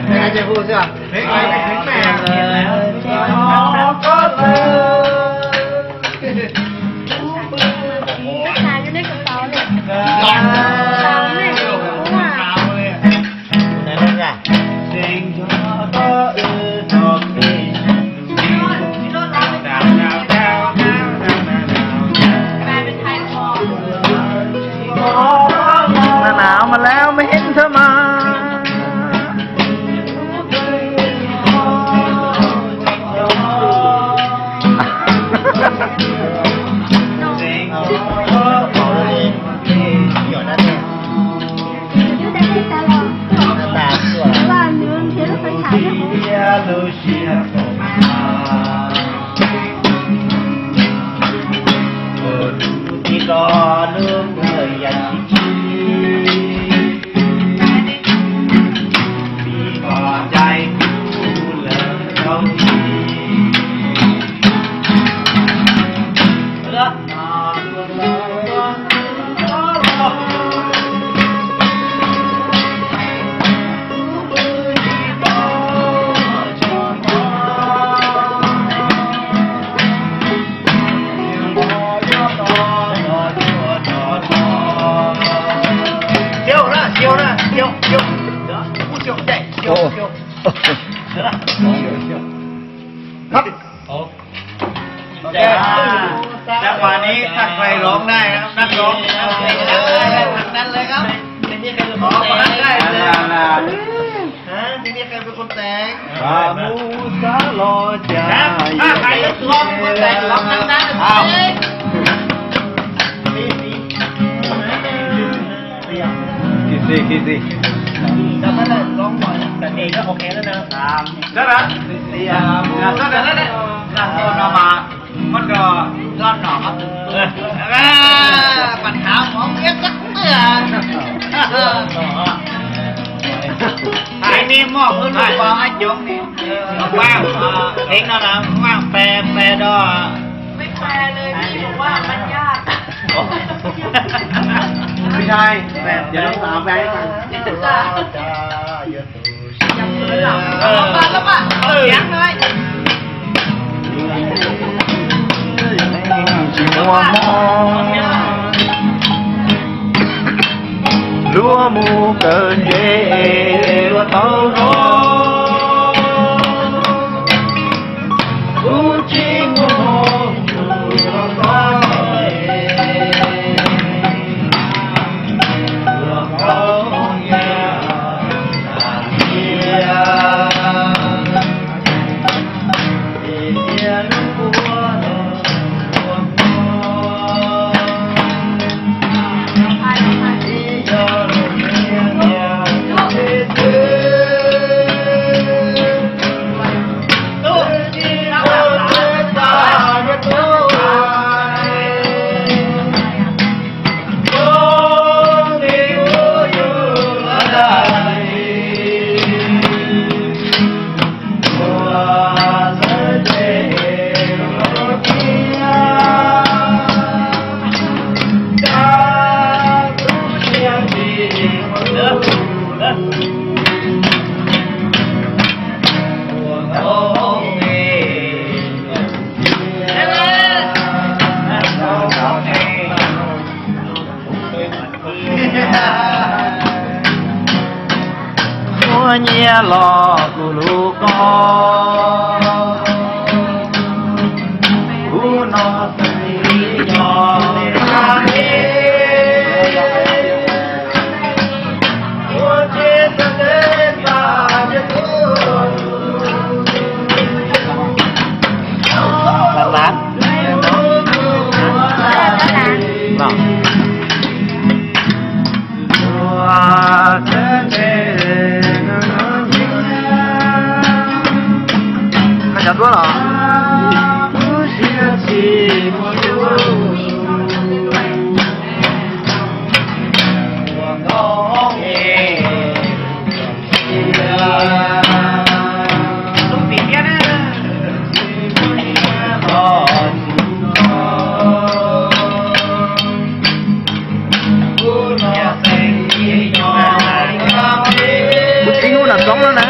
ไม่งั้นจะพูดใช่ป่ะเพลงอะไรเพลงแม่แล้วก็เลยหาอยู่ในกระเป๋าเลยกระเป๋าเนี่ยว่านั่นแหละเพลงก็ดอกนี้หนาวมาแล้วไม่เห็นเธอมาครับจังหวะนี้ถ้าใครร้องได้นะครับนักร้องนั้นเลยครับขอคนนั้นได้เลยทีนี้ใครเป็นคนแต่งมูซาลอจาถ้าใครจะร้องคนแต่งร้องนั้นกี่แต่ไม่ได้ร้องบ่อยแต่เองก็โอเคแล้วนะแล้วนะแล้วเนี่ยเรามามันก็ร้อนหนอปัญหาของเอ็กซ์ไอ้นี่มอบพื้นลูกบอลไอ้จงนี่ว่างเองนะว่างแปลดอไม่แปลเลยพี่บอกว่ามันยากไม่ใช่เดี๋ยวต้องถามแบงค์กันยังเปิดหลังแล้วป่ะยังเลยลัวมูเกินเย่ลัวเต้าร้อูจิงูเนี่ยหลอกกูลูกก็กูนอสติยอมทำเองหัวใจจะเดินตาจะกูหลัง ไอ้นู่นน่ะ2แล้วนะ